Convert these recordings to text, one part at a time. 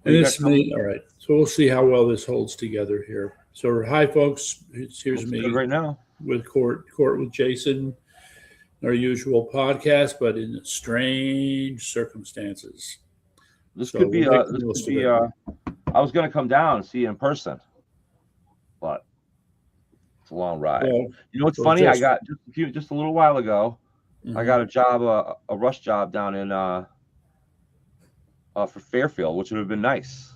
And this me, all right. So we'll see how well this holds together here. So hi, folks. Here's Looks me good right now. with Court with Jason, our usual podcast, but in strange circumstances. This So could be. we'll make the This most could be. of it. I was gonna come down and see you in person, but it's a long ride. Well, You know what's well, funny? I just- got just a little while ago. I got a job, a rush job down in for Fairfield, which would have been nice.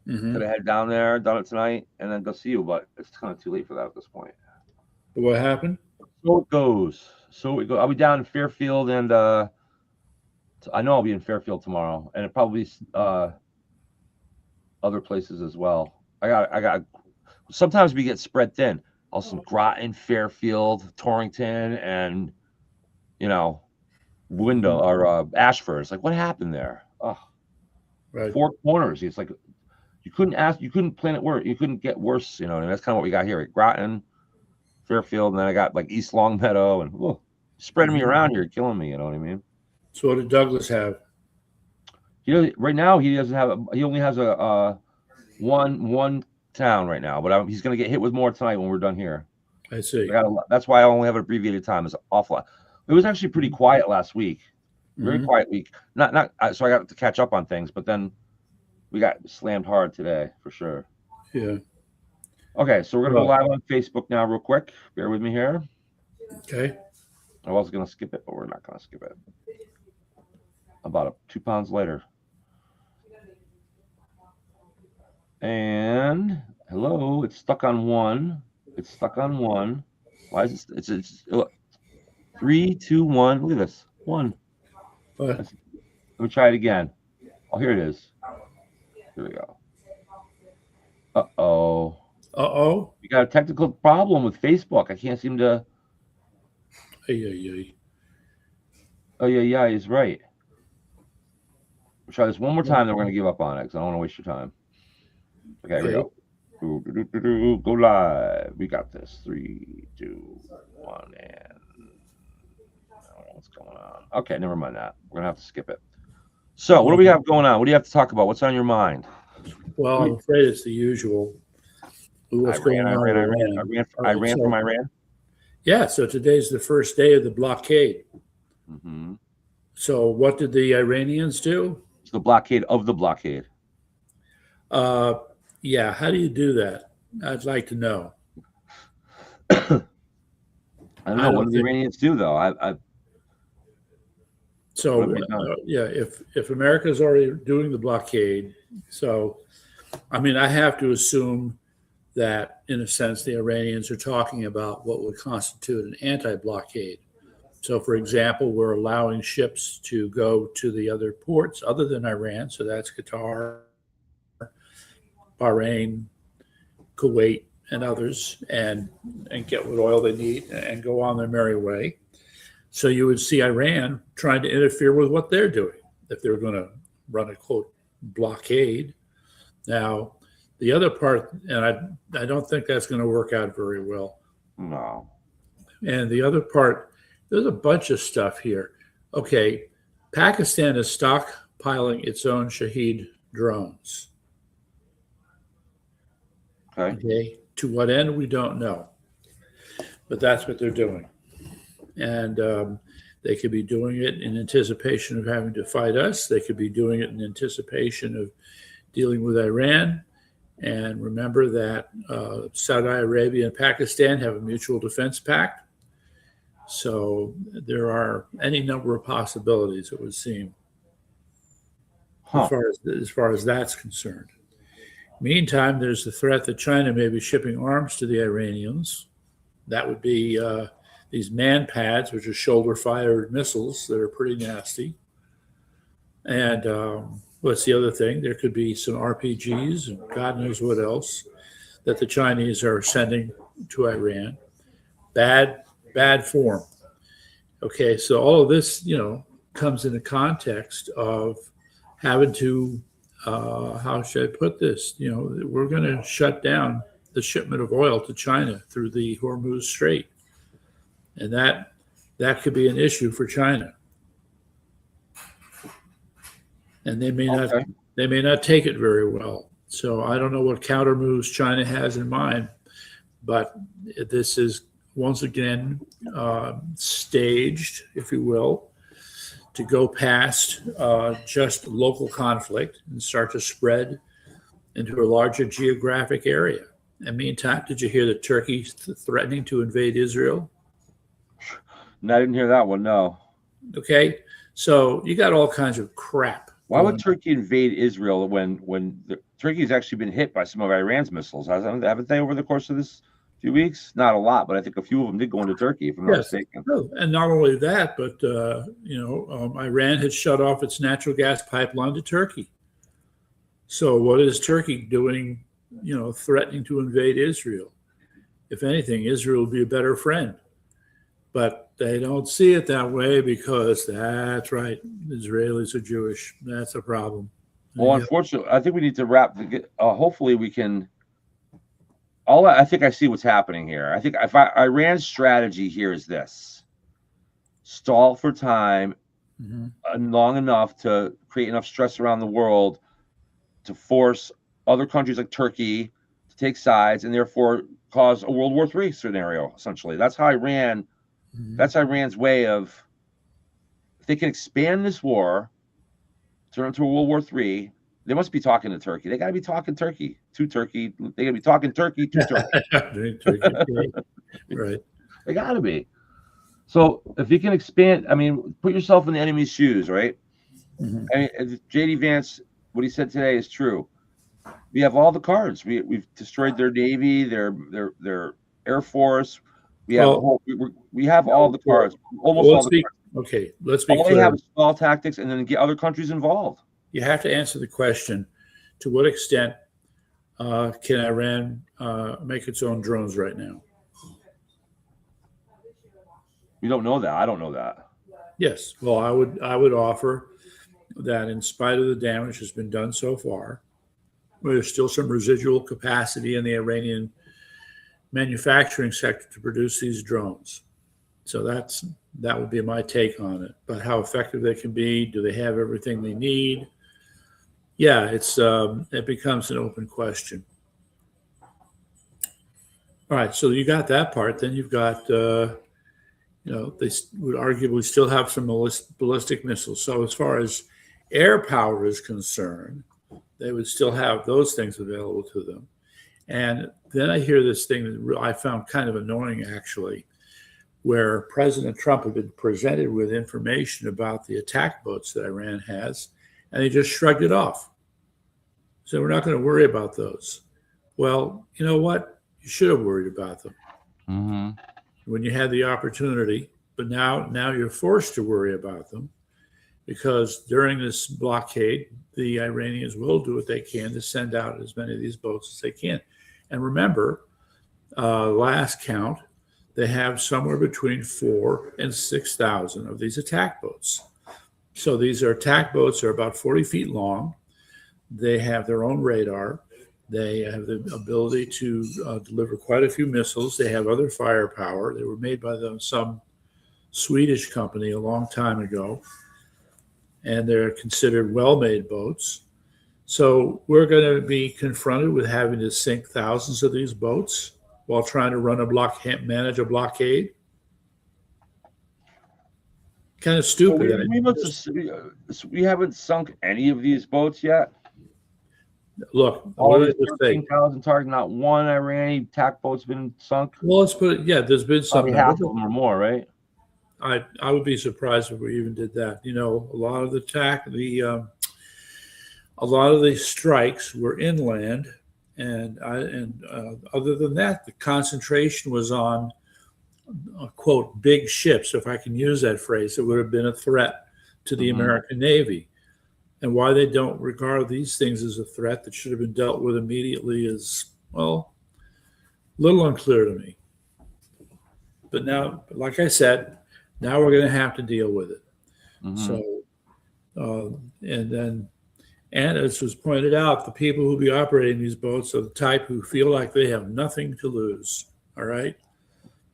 Mhm. Could have head down there, done it tonight, and then go see you, but it's kind of too late for that at this point. What happened? So it goes. I'll be down in Fairfield, and I know I'll be in Fairfield tomorrow, and it probably other places as well. I got. Sometimes we get spread thin. Also, Groton, Fairfield, Torrington, and Window or Ashford. It's like, what happened there? Oh, Right. Four Corners. It's like you couldn't plan it worse. You couldn't get worse. And that's kind of what we got here at Groton, Fairfield, and then I got like East Longmeadow, and spreading me around here, killing me. You know what I mean? So what did Douglas have? Right now he doesn't have. He only has a one town right now, but he's going to get hit with more tonight when we're done here. I see. That's why I only have an abbreviated time. It's awful. It was actually pretty quiet last week. Very quiet week. So I got to catch up on things, but then we got slammed hard today for sure. Yeah. Okay, so we're gonna go live on Facebook now, real quick. Bear with me here. Okay. I was gonna skip it, but we're not gonna skip it. About 2 pounds later. And hello, it's stuck on one. It's stuck on one. Why is it? It's 3, 2, 1. Look at this. 1. What? Let me try it again. Oh, here it is. Here we go. Uh-oh. Uh-oh. We got a technical problem with Facebook. I can't seem to. Oh, yeah, he's right. We'll try this one more time, then we're going to give up on it because I don't want to waste your time. Okay, here we go. Go live. We got this. 3, 2, 1, and I don't know what's going on. Okay, never mind that. We're gonna have to skip it. So, what do we have going on? What do you have to talk about? What's on your mind? Well, I'm afraid it's the usual. What's going on? I ran from Iran. Yeah. So today's the first day of the blockade. Mm-hmm. So what did the Iranians do? It's the blockade of the blockade. Yeah. How do you do that? I'd like to know. I don't know. What do the Iranians do, though? So, if America's already doing the blockade, so, I mean, I have to assume that, in a sense, the Iranians are talking about what would constitute an anti-blockade. So, for example, we're allowing ships to go to the other ports other than Iran. So that's Qatar, Bahrain, Kuwait, and others, and get what oil they need and go on their merry way. So you would see Iran trying to interfere with what they're doing if they're going to run a, quote, blockade. Now, the other part, and I don't think that's going to work out very well. No. And the other part, there's a bunch of stuff here. Okay, Pakistan is stockpiling its own Shahed drones. Okay. To what end, we don't know. But that's what they're doing. And they could be doing it in anticipation of having to fight us. They could be doing it in anticipation of dealing with Iran. And remember that Saudi Arabia and Pakistan have a mutual defense pact. So there are any number of possibilities, it would seem, as far as that's concerned. Meantime, there's the threat that China may be shipping arms to the Iranians. That would be these MANPADS, which are shoulder-fired missiles that are pretty nasty. And what's the other thing? There could be some RPGs and God knows what else that the Chinese are sending to Iran. Bad form. Okay, so all of this, comes in the context of having to, how should I put this? We're going to shut down the shipment of oil to China through the Hormuz Strait. And that could be an issue for China. And they may they may not take it very well. So I don't know what counter moves China has in mind, but this is once again staged, if you will, to go past just local conflict and start to spread into a larger geographic area. In the meantime, did you hear that Turkey's threatening to invade Israel? No, I didn't hear that one. No. Okay, so you got all kinds of crap. Why would Turkey invade Israel when Turkey's actually been hit by some of Iran's missiles? Haven't they over the course of this few weeks? Not a lot, but I think a few of them did go into Turkey, if I'm not mistaken. And not only that, but Iran had shut off its natural gas pipeline to Turkey. So what is Turkey doing? Threatening to invade Israel. If anything, Israel would be a better friend. But they don't see it that way because that's right. Israelis are Jewish. That's a problem. Well, unfortunately, I think we need to wrap. Hopefully, we can. I think I see what's happening here. I think if Iran's strategy here is this: stall for time, long enough to create enough stress around the world to force other countries like Turkey to take sides, and therefore cause a World War III scenario. Essentially, that's how Iran. That's Iran's way of. If they can expand this war, turn into a World War III, they must be talking to Turkey. They got to be talking Turkey to Turkey. They got to be talking Turkey to Turkey. Right. They got to be. So if you can expand, I mean, put yourself in the enemy's shoes, right? I mean, J.D. Vance, what he said today is true. We have all the cards. We've destroyed their navy, their air force. We have all the cards. Almost all the cards. Okay, let's be clear. All they have is small tactics, and then get other countries involved. You have to answer the question: to what extent can Iran make its own drones right now? We don't know that. I don't know that. Yes. Well, I would offer that in spite of the damage that's been done so far, there's still some residual capacity in the Iranian manufacturing sector to produce these drones. So that would be my take on it. But how effective they can be, do they have everything they need? Yeah, it becomes an open question. All right, so you got that part. Then you've got, they would arguably still have some ballistic missiles. So as far as air power is concerned, they would still have those things available to them. And then I hear this thing that I found kind of annoying, actually, where President Trump had been presented with information about the attack boats that Iran has, and they just shrugged it off. So we're not going to worry about those. Well, you know what? You should have worried about them when you had the opportunity, but now you're forced to worry about them because during this blockade, the Iranians will do what they can to send out as many of these boats as they can. And remember, last count, they have somewhere between 4,000 and 6,000 of these attack boats. So these are attack boats that are about 40 feet long. They have their own radar. They have the ability to deliver quite a few missiles. They have other firepower. They were made by some Swedish company a long time ago, and they're considered well-made boats. So we're going to be confronted with having to sink thousands of these boats while trying to manage a blockade. Kind of stupid. We haven't sunk any of these boats yet. Look, all the 13,000 targets, not one Iranian attack boat's been sunk. Well, let's put it. Yeah, there's been some. Half of them or more, right? I would be surprised if we even did that. A lot of a lot of the strikes were inland, and other than that, the concentration was on quote big ships, if I can use that phrase. It would have been a threat to the American Navy. And why they don't regard these things as a threat that should have been dealt with immediately is, well, a little unclear to me. But now, like I said, now we're going to have to deal with it. So, and as was pointed out, the people who will be operating these boats are the type who feel like they have nothing to lose. All right,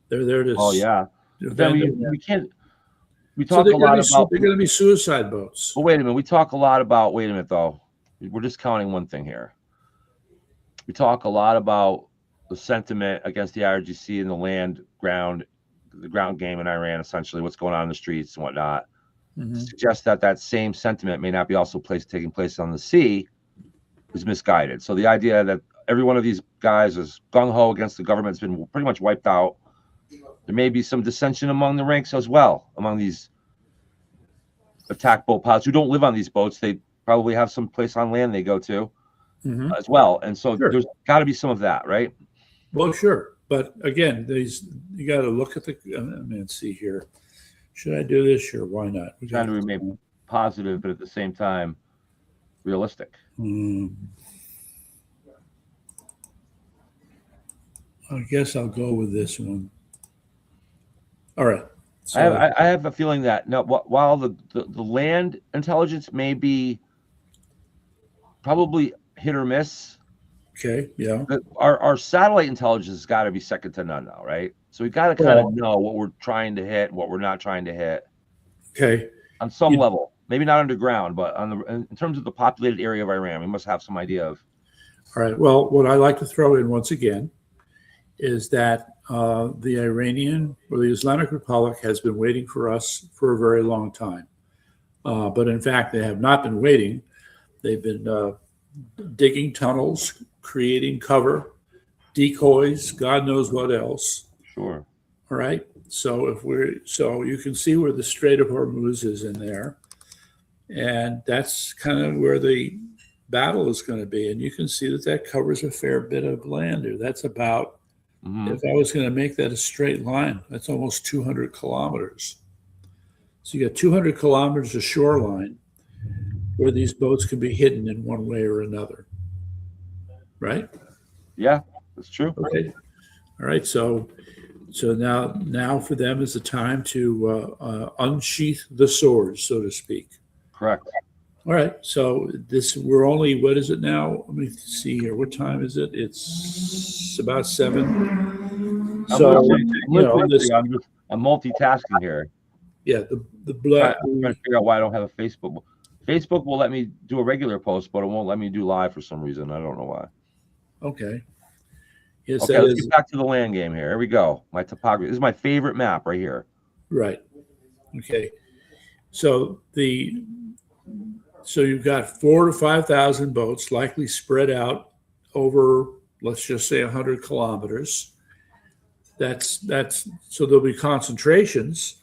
they're there to. Oh yeah. We can't. We talk a lot about they're going to be suicide boats. But wait a minute, we talk a lot about. Wait a minute, though. we're discounting one thing here. We talk a lot about the sentiment against the IRGC and the ground game in Iran, essentially what's going on in the streets and whatnot. Suggests that same sentiment may not be also taking place on the sea is misguided. So the idea that every one of these guys is gung-ho against the government has been pretty much wiped out. There may be some dissension among the ranks as well, among these attack boat pilots who don't live on these boats. They probably have some place on land they go to as well. And so there's got to be some of that, right? Well, sure. But again, you got to look at the, I mean, see here. Should I do this? Sure. Why not? We're trying to remain positive, but at the same time, realistic. I guess I'll go with this one. All right. So, I have a feeling that while the land intelligence may be probably hit or miss, okay, yeah, our satellite intelligence has got to be second to none now, right? So we've got to kind of know what we're trying to hit, what we're not trying to hit. Okay, on some level, maybe not underground, but in terms of the populated area of Iran, we must have some idea of. All right. Well, what I like to throw in once again is that the Iranian or the Islamic Republic has been waiting for us for a very long time. But in fact, they have not been waiting. They've been digging tunnels, creating cover, decoys, God knows what else. Sure. All right. So so you can see where the Strait of Hormuz is in there. And that's kind of where the battle is going to be. And you can see that covers a fair bit of land there. That's about, if I was going to make that a straight line, that's almost 200 kilometers. So you got 200 kilometers of shoreline where these boats can be hidden in one way or another. Right? Yeah, that's true. Okay. All right. So now for them is the time to unsheath the swords, so to speak. Correct. All right. So we're only, what is it now? Let me see here. What time is it? It's about 7. So, I'm multitasking here. Yeah. The blood. I'm trying to figure out why I don't have a Facebook. Facebook will let me do a regular post, but it won't let me do live for some reason. I don't know why. Okay. Yes, okay, let's get back to the land game here. Here we go. My topography. This is my favorite map right here. Right. Okay. So you've got 4,000 to 5,000 boats likely spread out over, let's just say 100 kilometers. That's so there'll be concentrations,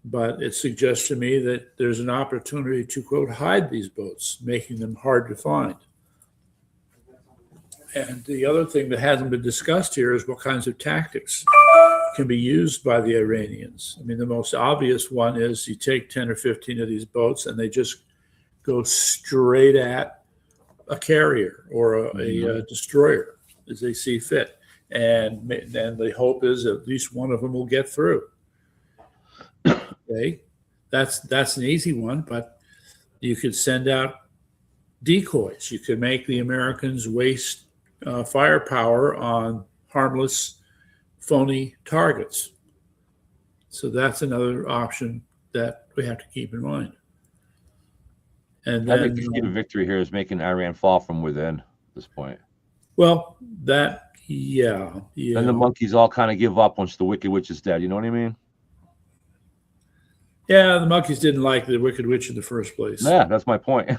but it suggests to me that there's an opportunity to, quote, hide these boats, making them hard to find. And the other thing that hasn't been discussed here is what kinds of tactics can be used by the Iranians. I mean, the most obvious one is you take 10 or 15 of these boats and they just go straight at a carrier or a destroyer as they see fit. And the hope is at least one of them will get through. Okay, that's an easy one, but you could send out decoys. You could make the Americans waste firepower on harmless, phony targets. So that's another option that we have to keep in mind. And then, I think the key to victory here is making Iran fall from within at this point. Well, yeah. And the monkeys all kind of give up once the Wicked Witch is dead. You know what I mean? Yeah, the monkeys didn't like the Wicked Witch in the first place. Yeah, that's my point.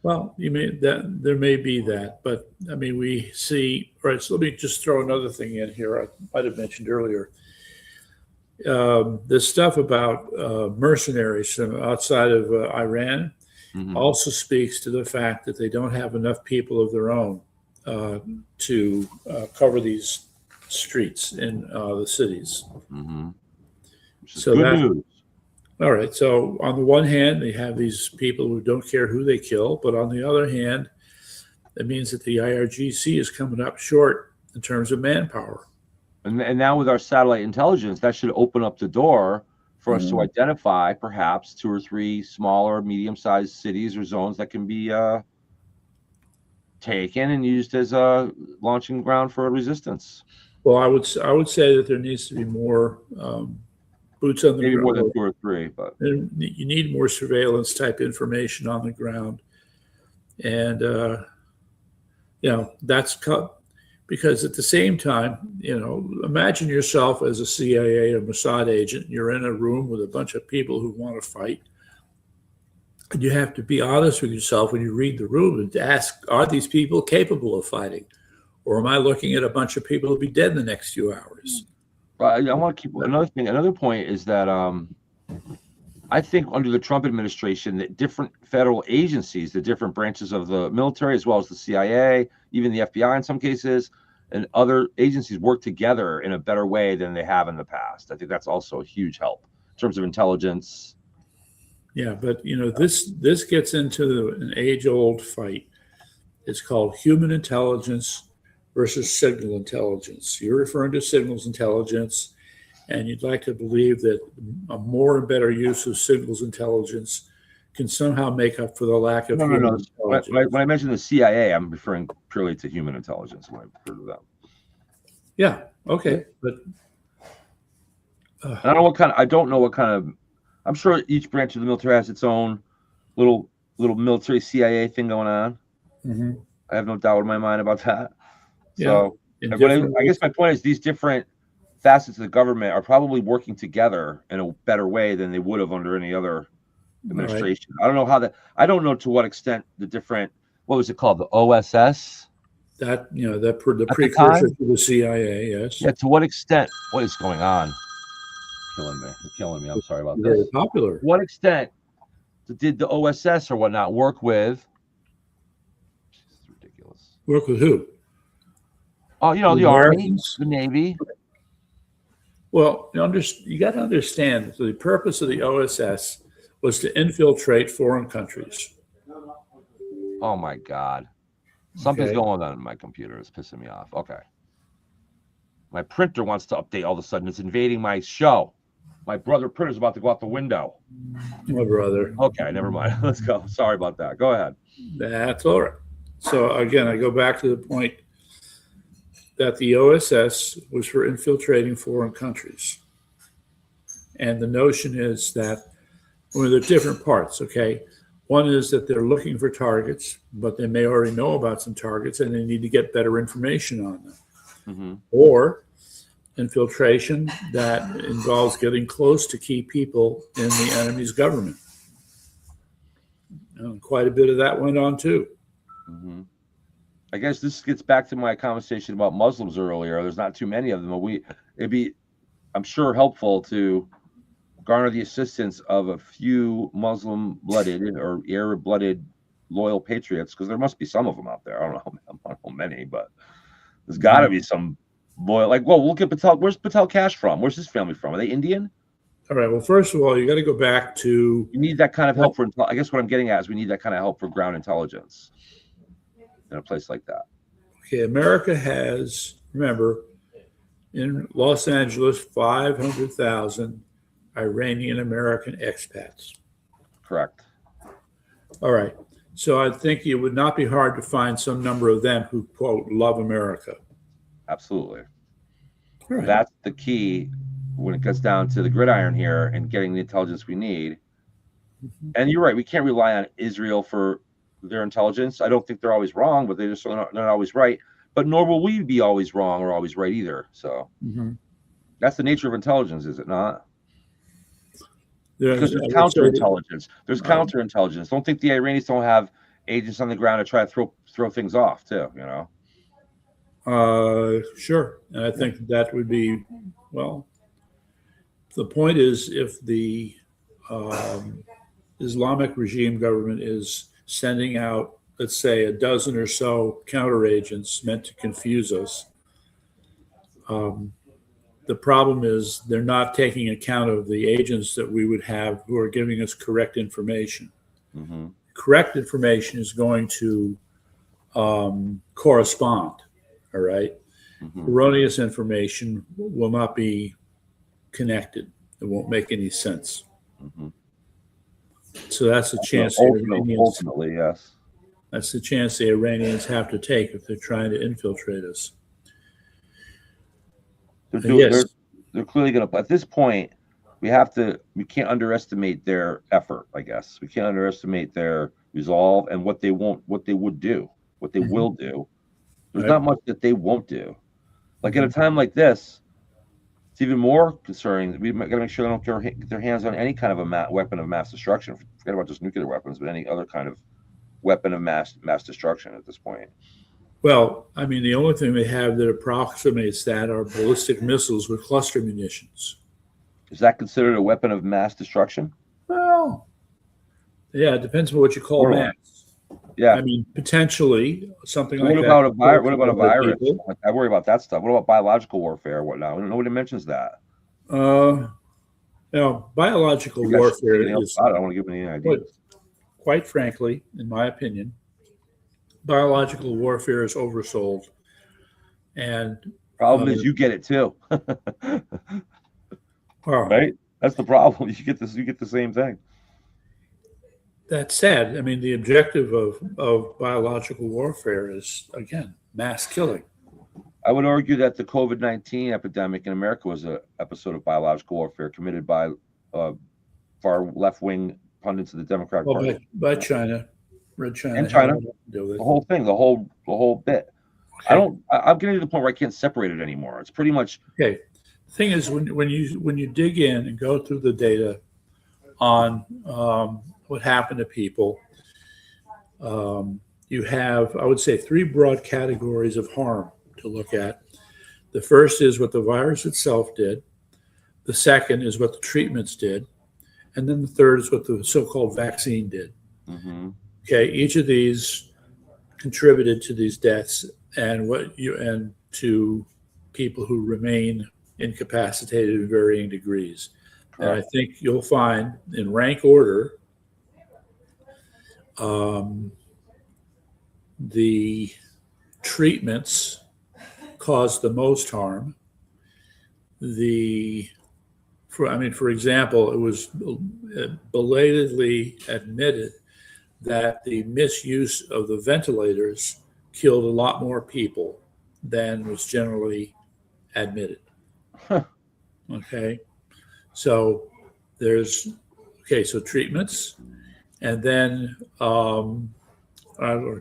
Well, there may be that, but I mean, we see. Right. So let me just throw another thing in here. I might have mentioned earlier. This stuff about mercenaries from outside of Iran also speaks to the fact that they don't have enough people of their own to cover these streets in the cities. So good news. All right. So on the one hand, they have these people who don't care who they kill, but on the other hand, that means that the IRGC is coming up short in terms of manpower. And now with our satellite intelligence, that should open up the door for us to identify perhaps 2 or 3 smaller, medium-sized cities or zones that can be taken and used as a launching ground for a resistance. Well, I would say that there needs to be more boots on the maybe ground. More than 2 or 3, but you need more surveillance type information on the ground And, because at the same time, imagine yourself as a CIA or Mossad agent. You're in a room with a bunch of people who want to fight. And you have to be honest with yourself when you read the room and ask, are these people capable of fighting? Or am I looking at a bunch of people who'll be dead in the next few hours? I want to keep another thing. Another point is that I think under the Trump administration, that different federal agencies, the different branches of the military, as well as the CIA, even the FBI in some cases, and other agencies work together in a better way than they have in the past. I think that's also a huge help in terms of intelligence. Yeah, but this gets into an age-old fight. It's called human intelligence versus signal intelligence. You're referring to signals intelligence, and you'd like to believe that a more and better use of signals intelligence can somehow make up for the lack of human intelligence. When I mention the CIA, I'm referring purely to human intelligence when I refer to them. Yeah, okay, but I don't know what kind of. I'm sure each branch of the military has its own little military CIA thing going on. Mm-hmm. I have no doubt in my mind about that. Yeah, so, but I guess my point is these different facets of the government are probably working together in a better way than they would have under any other administration. Right. I don't know to what extent the different, what was it called? The OSS? The precursor to the CIA, yes. Yeah, to what extent, what is going on? You're killing me. I'm sorry about very this. Popular. To what extent did the OSS or whatnot work with? It's ridiculous. Work with who? Oh, the Army, the Navy. Well, you got to understand the purpose of the OSS was to infiltrate foreign countries. Oh my God. Something's going on in my computer. It's pissing me off. Okay. My printer wants to update all of a sudden. It's invading my show. My brother printer's about to go out the window. My brother. Okay, never mind. Let's go. Sorry about that. Go ahead. That's all right. So again, I go back to the point that the OSS was for infiltrating foreign countries. And the notion is that, there are different parts, okay? One is that they're looking for targets, but they may already know about some targets and they need to get better information on them. Mm-hmm. Or infiltration that involves getting close to key people in the enemy's government. And quite a bit of that went on too. Mm-hmm. I guess this gets back to my conversation about Muslims earlier. There's not too many of them. It'd be, I'm sure, helpful to garner the assistance of a few Muslim-blooded or Arab-blooded loyal patriots, because there must be some of them out there. I don't know how many, but there's got to be some loyal. Like, well, look at Patel. Where's Patel Cash from? Where's his family from? Are they Indian? All right. Well, first of all, you got to go back to. You need that kind of help for. I guess what I'm getting at is we need that kind of help for ground intelligence in a place like that. Okay, America has, remember, in Los Angeles, 500,000 Iranian American expats. Correct. All right. So I think it would not be hard to find some number of them who, quote, love America. Absolutely. Right. That's the key when it gets down to the gridiron here and getting the intelligence we need. Mm-hmm. And you're right. We can't rely on Israel for their intelligence. I don't think they're always wrong, but they're just not always right. But nor will we be always wrong or always right either. So that's the nature of intelligence, is it not? Because there's counterintelligence. There's counterintelligence. Don't think the Iranians don't have agents on the ground to try to throw things off too, Sure. And I think that would be, well, the point is, if the Islamic regime government is sending out, let's say, a dozen or so counter agents meant to confuse us, the problem is they're not taking account of the agents that we would have who are giving us correct information. Mm-hmm. Correct information is going to correspond, all right? Mm-hmm. Erroneous information will not be connected. It won't make any sense. Mm-hmm. So that's a chance. Ultimately, yes. That's the chance the Iranians have to take if they're trying to infiltrate us. They're clearly going to. At this point, we can't underestimate their effort. I guess we can't underestimate we resolve, and what they won't, what they would do, what they will do. There's Right. not much that they won't do. Like at a time like this, it's even more concerning. We got to make sure they don't get their hands on any kind of a weapon of mass destruction. Forget about just nuclear weapons, but any other kind of weapon of mass destruction at this point. Well, I mean, the only thing they have that approximates that are ballistic missiles with cluster munitions. Is that considered a weapon of mass destruction? Well, yeah, it depends on what you call Totally. mass. Yeah. I mean, potentially something What like that. about a virus? What about a virus? People. I worry about that stuff. What about biological warfare? What now? Nobody mentions that. Biological You guys should say warfare anything else is, about it. I don't want to give any ideas. quite frankly, in my opinion, biological warfare is oversold. And Problem is, you get it too, well, right? That's the problem. You get this. You get the same thing. that said, I mean, the objective of biological warfare is, again, mass killing. I would argue that the COVID-19 epidemic in America was an episode of biological warfare committed by far left-wing pundits of the Democratic Well, Party. by China, Red China, And China. had nothing to do with it. The whole thing, the whole bit. Okay. I'm getting to the point where I can't separate it anymore. It's pretty much Okay. The thing is, when you dig in and go through the data on what happened to people, you have, I would say, three broad categories of harm to look at. The first is what the virus itself did. The second is what the treatments did. And then the third is what the so-called vaccine did. mhm. Okay, each of these contributed to these deaths and to people who remain incapacitated in varying degrees. And I think you'll find in rank order, the treatments caused the most harm. For example, it was belatedly admitted that the misuse of the ventilators killed a lot more people than was generally admitted. Huh. Okay. So so treatments, and then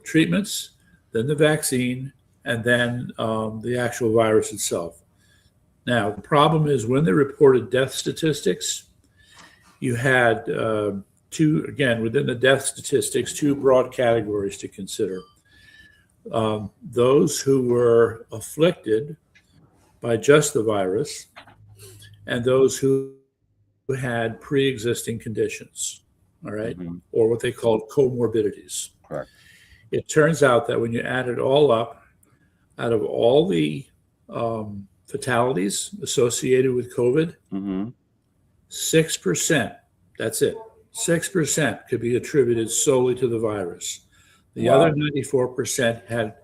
treatments, then the vaccine, and then the actual virus itself. Now, the problem is when they reported death statistics, you had within the death statistics, two broad categories to consider. Those who were afflicted by just the virus, and those who had pre-existing conditions, all right, or what they called comorbidities. Correct. It turns out that when you add it all up, out of all the fatalities associated with COVID, 6%, that's it, 6% could be attributed solely to the virus. The other 94% had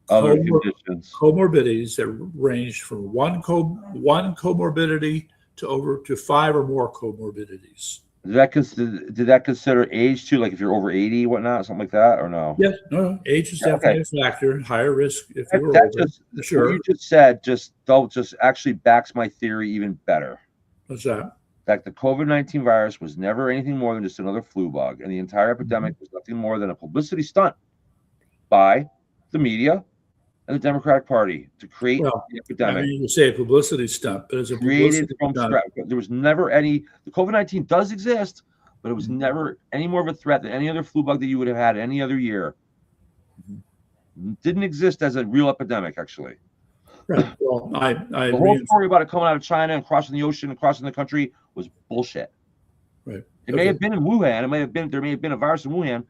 other conditions, comorbidities that ranged from one comorbidity to 5 or more comorbidities. Did that consider age too? Like if you're over 80, whatnot, something like that, or no? Yes, no, age is definitely a factor. Higher risk if you're That older. Sure. What you just said just actually backs my theory even better. What's that? That the COVID-19 virus was never anything more than just another flu bug, and the entire epidemic was nothing more than a publicity stunt by the media and the Democratic Party to create the epidemic. I mean, you can say a publicity stunt, but it's a Created publicity from stunt. scratch. There was never any. The COVID-19 does exist, but it was never any more of a threat than any other flu bug that you would have had any other year. Didn't exist as a real epidemic, actually. Right. Well, The whole story about it coming out of China and crossing the ocean and crossing the country was bullshit. Right. It may have been in Wuhan. There may have been a virus in Wuhan,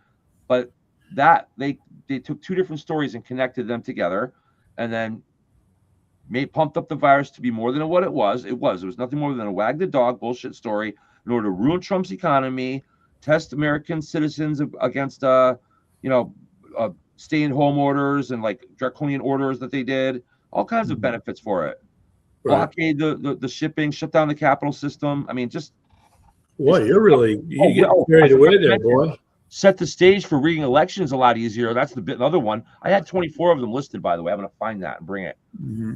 but that they took two different stories and connected them together, and then pumped up the virus to be more than what it was. It was nothing more than a wag the dog bullshit story in order to ruin Trump's economy, test American citizens against stay-at-home orders and like draconian orders that they did. All kinds of benefits for it. Right. Blockade the shipping, shut down the capital system. I mean, just boy, you get carried away there, boy. Set the stage for rigging elections a lot easier. That's the other one. I had 24 of them listed, by the way. I'm going to find that and bring it.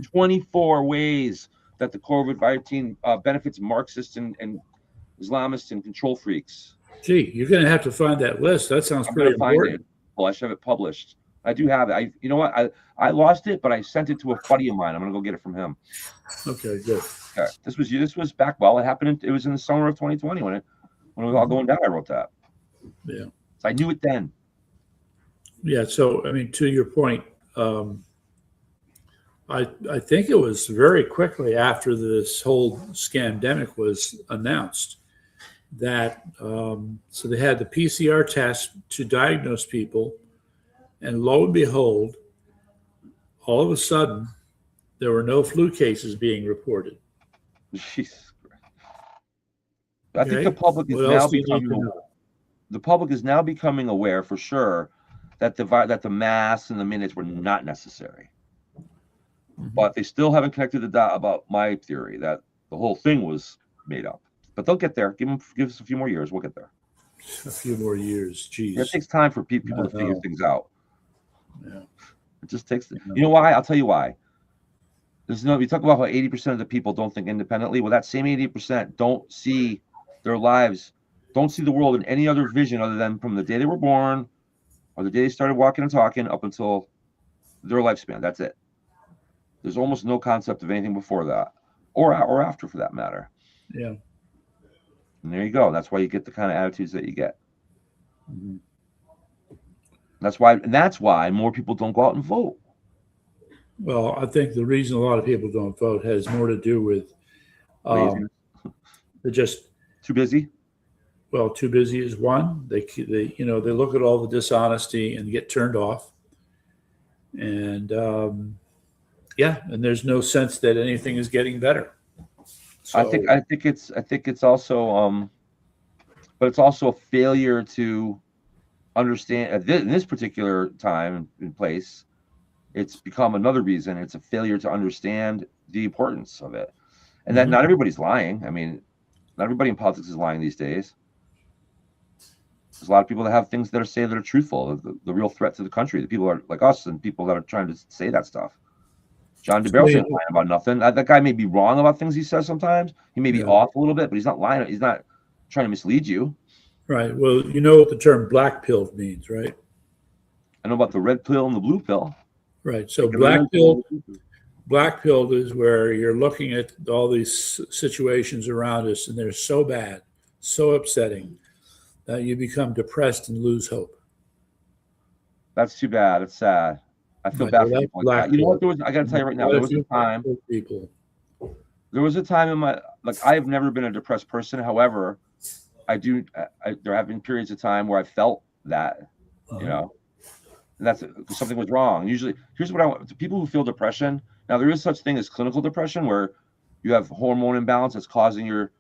24 ways that the COVID-19 benefits Marxists and Islamists and control freaks. Gee, you're going to have to find that list. That sounds I'm pretty gonna find important. it. Well, I should have it published. I do have it. You know what? I lost it, but I sent it to a buddy of mine. I'm gonna go get it from him. Okay, good. Okay. This was back. Well, it happened. It was in the summer of 2020 when it was all going down. I wrote that. Yeah. So I knew it then. Yeah. So, I mean, to your point, I think it was very quickly after this whole scandemic was announced that so they had the PCR test to diagnose people, and lo and behold, all of a sudden there were no flu cases being reported. Jesus Christ. I think Okay? the public is What now else do you need to becoming know? the public is now becoming aware for sure that the masks and the minutes were not necessary. Mhm. But they still haven't connected the dot about my theory that the whole thing was made up. But they'll get there. Give us a few more years. We'll get there. A few more years. Geez. Yeah, it takes time for people to figure know. things out. Yeah. It just takes. know. You know why? I'll tell you why. There's no. You talk about how 80% of the people don't think independently. Well, that same 80% don't see their lives, don't see the world in any other vision other than from the day they were born, or the day they started walking and talking up until their lifespan. That's it. There's almost no concept of anything before that, or after, for that matter. Yeah. And there you go. That's why you get the kind of attitudes that you get. Mhm. That's why more people don't go out and vote. Well, I think the reason a lot of people don't vote has more to do with Laziness. they're just Too busy. well too busy is one. They they look at all the dishonesty and get turned off, and yeah, and there's no sense that anything is getting better. So, I think it's also but it's also a failure to understand in this particular time and place. It's become another reason. It's a failure to understand the importance of it, and that Mhm. not everybody's lying. I mean, not everybody in politics is lying these days. There's a lot of people that have things that are truthful. The real threat to the country. The people are like us and people that are trying to say that stuff. John DeBarros ain't lying about nothing. That guy may be wrong about things he says sometimes. He may be off a little bit, but he's not lying. He's not trying to mislead you. Right. Well, you know what the term black pill means, right? I know about the red pill and the blue pill. Right. So black pill is where you're looking at all these situations around us, and they're so bad, so upsetting, that you become depressed and lose hope. That's too bad. It's sad. I feel Right, bad well, for that's people like that. You know what? I got to tell you right now, there was a time. People. There was a time in my I have never been a depressed person. However, there have been periods of time where I felt that, you know, and that's something was wrong. Usually, here's what I want to people who feel depression. Now, there is such thing as clinical depression where you have hormone imbalance that's causing your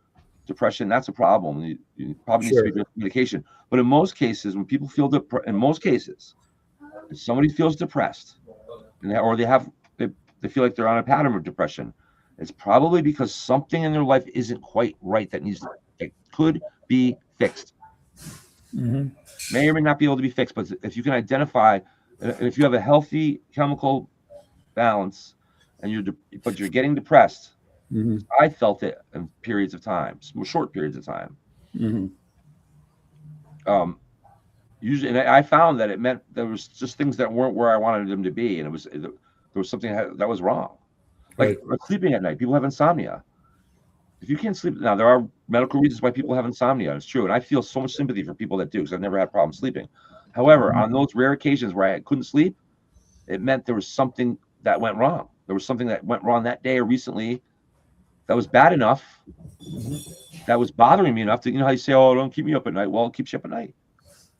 depression. That's a problem. You probably need to be medication. But in most cases, when people feel if somebody feels depressed, or they feel like they're on a pattern of depression, it's probably because something in their life isn't quite right that could be fixed. Mm-hmm. May or may not be able to be fixed, but if you can identify, if you have a healthy chemical balance, and you're getting depressed, I felt it in periods of time, short periods of time. Usually, and I found that it meant there was just things that weren't where I wanted them to be, and there was something that was wrong, like sleeping at night. People have insomnia. If you can't sleep, now there are medical reasons why people have insomnia. It's true, and I feel so much sympathy for people that do because I've never had problems sleeping. However, on those rare occasions where I couldn't sleep, it meant there was something that went wrong. There was something that went wrong that day or recently that was bad enough, that was bothering me enough to, how you say, oh, don't keep me up at night. Well, it keeps you up at night.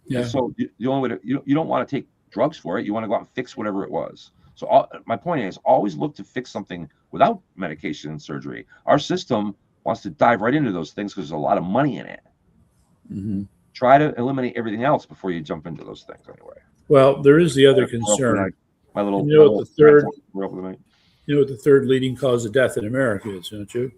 Yeah. And so the only way you don't want to take drugs for it. You want to go out and fix whatever it was. So my point is always look to fix something without medication and surgery. Our system wants to dive right into those things because there's a lot of money in it. Try to eliminate everything else before you jump into those things anyway. Well, there is the other concern. What the third leading cause of death in America is, don't you?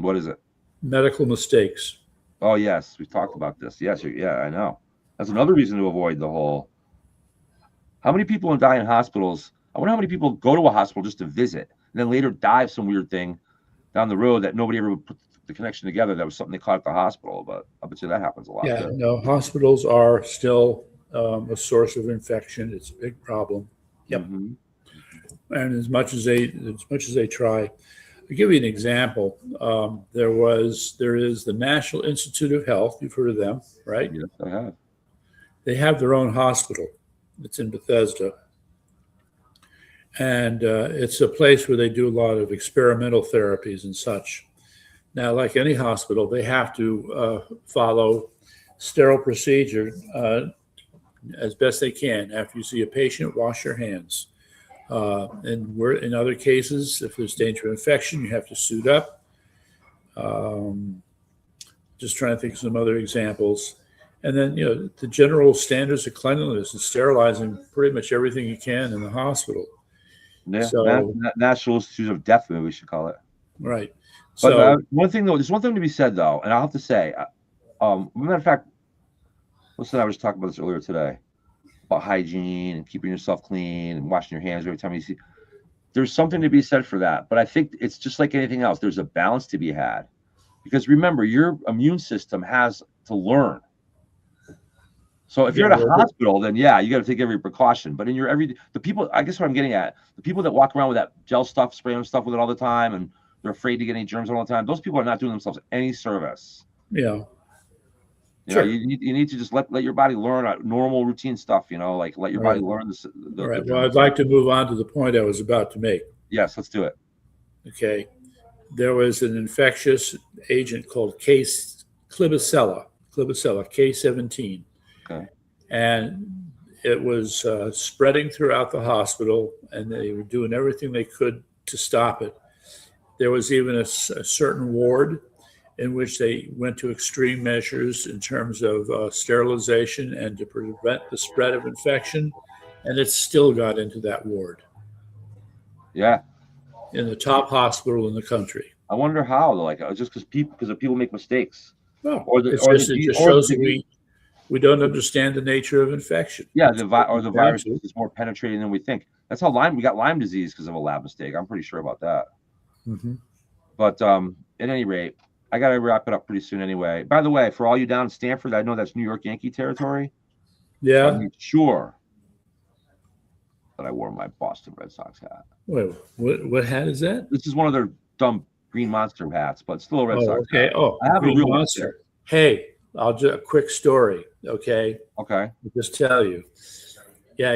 What is it? Medical mistakes. Oh, yes. We've talked about this. Yes. Yeah, I know. That's another reason to avoid the whole. How many people die in hospitals? I wonder how many people go to a hospital just to visit and then later die of some weird thing down the road that nobody ever the connection together. That was something they caught at the hospital, but I bet you that happens a lot. Yeah, Too. no, hospitals are still a source of infection. It's a big problem. Yep. Mm-hmm. And as much as they try, I'll give you an example. There is the National Institute of Health. You've heard of them, right? Yes, I have. They have their own hospital. It's in Bethesda. And it's a place where they do a lot of experimental therapies and such. Now, like any hospital, they have to follow sterile procedure as best they can. After you see a patient, wash your hands. And in other cases, if there's danger of infection, you have to suit up. Just trying to think of some other examples. And then, the general standards of cleanliness and sterilizing pretty much everything you can in the hospital. Yeah, So- National Institute of Death, maybe we should call it. Right. But So, one thing, though, there's one thing to be said, though, and I'll have to say, matter of fact, listen, I was talking about this earlier today about hygiene and keeping yourself clean and washing your hands every time you see. There's something to be said for that, but I think it's just like anything else. There's a balance to be had, because remember, your immune system has to learn. So if you're at a hospital, then yeah, you got to take every precaution. But in your the people, I guess what I'm getting at, the people that walk around with that gel stuff, spraying stuff with it all the time, and they're afraid to get any germs all the time, those people are not doing themselves any service. yeah. You know, you need to just let your body learn normal routine stuff. Like let your body learn this. All right. Well, I'd like to move on to the point I was about to make. Yes, let's do it. Okay. There was an infectious agent called Klebsiella, K17. Okay. And it was spreading throughout the hospital, and they were doing everything they could to stop it. There was even a certain ward in which they went to extreme measures in terms of sterilization and to prevent the spread of infection, and it still got into that ward. Yeah. In the top hospital in the country. I wonder how, like, just because people make mistakes. No, Or it just shows that we don't understand the nature of infection. Yeah, the virus is more penetrating than we think. That's how we got Lyme disease because of a lab mistake. I'm pretty sure about that. Mm-hmm. But at any rate, I got to wrap it up pretty soon anyway. By the way, for all you down in Stanford, I know that's New York Yankee territory. Yeah. I'm sure that I wore my Boston Red Sox hat. Wait, what hat is that? This is one of their dumb Green Monster hats, but still a Red Sox. Okay. Hat. Oh, I have Green a real Monster. Hey, a quick story. Okay. Okay. I'll just tell you. Yeah,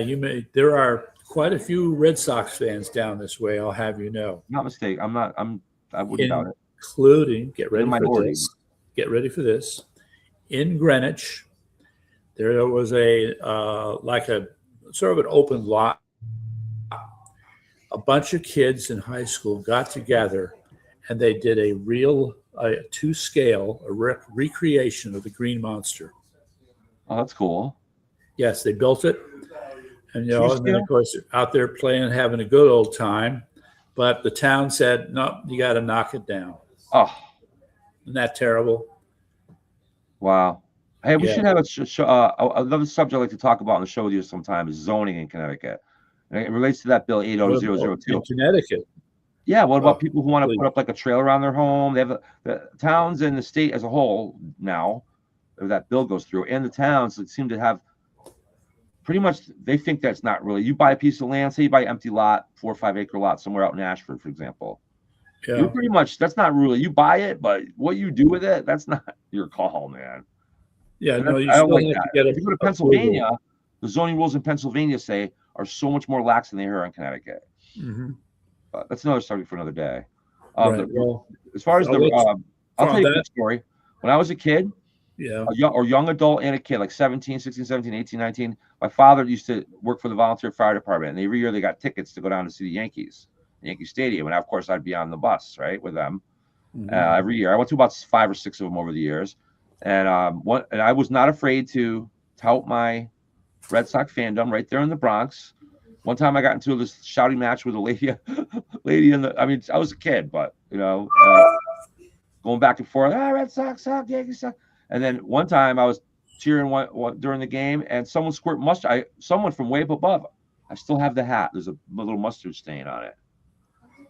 there are quite a few Red Sox fans down this way. I'll have you know. Not mistake. I wouldn't doubt it. Including, get ready for minority. this. Get ready for this. In Greenwich, there was a sort of an open lot. A bunch of kids in high school got together, and they did a to scale recreation of the Green Monster. Oh, that's cool. Yes, they built it, and To and then of course out there playing, having a good old time. But the town said, "No, you got to knock it down." Oh, Isn't that terrible? wow. Hey, we Yeah. should have another subject I'd like to talk about on the show with you sometime is zoning in Connecticut. And it relates to that bill 80002. In Connecticut. Yeah, what Oh, about people who want to please. put up like a trailer around their home? They have the towns and the state as a whole now, if that bill goes through, and the towns that seem to have pretty much, they think that's not really, you buy a piece of land, say you buy an empty lot, 4 or 5 acre lot somewhere out in Ashford, for example. Yeah. You pretty much, that's not really, you buy it, but what you do with it, that's not your call, man. Yeah, And no, you I don't still like have that. to get If you go to Pennsylvania, the zoning rules in Pennsylvania say are so much more lax than they are in Connecticut. Mm-hmm. But that's another subject for another day. Right. Well, As far as I'll I'll tell you a that- quick story. When I was a kid, yeah. a young adult and a kid, like 16, 17, 18, 19, my father used to work for the volunteer fire department. And every year they got tickets to go down to see the Yankees, Yankee Stadium. And of course, I'd be on the bus, right, with them Mhm. every year. I went to about 5 or 6 of them over the years. And and I was not afraid to tout my Red Sox fandom right there in the Bronx. One time I got into this shouting match with a lady in the, I mean, I was a kid, but, going back and forth, Red Sox suck, Yankees suck. And then one time I was cheering one during the game, and someone squirted mustard. Someone from way up above. I still have the hat. There's a little mustard stain on it.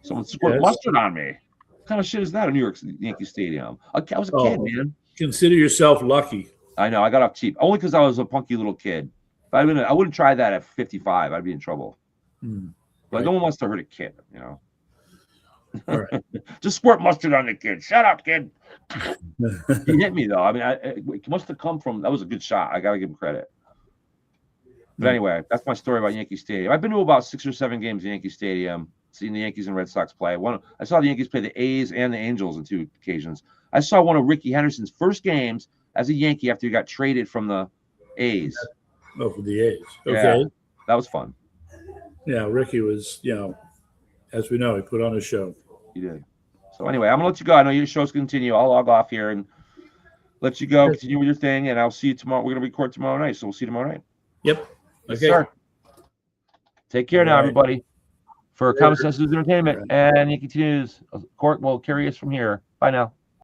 Someone squirted mustard on me. kind of shit is that in New York Yankee Stadium? I was a Oh. kid, man. Consider yourself lucky. I know. I got off cheap only because I was a punky little kid. But I wouldn't try that at 55. I'd be in trouble. But Right. no one wants to hurt a kid, you know. All right. Just squirt mustard on the kid. Shut up, kid. He hit me though. I mean, it must have come from. That was a good shot. I gotta give him credit. But anyway, that's my story about Yankee Stadium. I've been to about 6 or 7 games at Yankee Stadium, seen the Yankees and Red Sox play. I saw the Yankees play the A's and the Angels on 2 occasions. I saw one of Ricky Henderson's first games as a Yankee after he got traded from the A's. Oh, for the A's. Yeah. Okay. That was fun. Yeah, Ricky was, as we know, he put on a show. He did. So anyway, I'm gonna let you go. I know your show's continue. I'll log off here and let you go. Continue with your thing, and I'll see you tomorrow. We're gonna record tomorrow night, so we'll see you tomorrow night. Yep. Yes, Okay. sir. Take care now, Right. everybody. For Common Sense News Entertainment and Yankee News, Court will carry us from here. Bye now.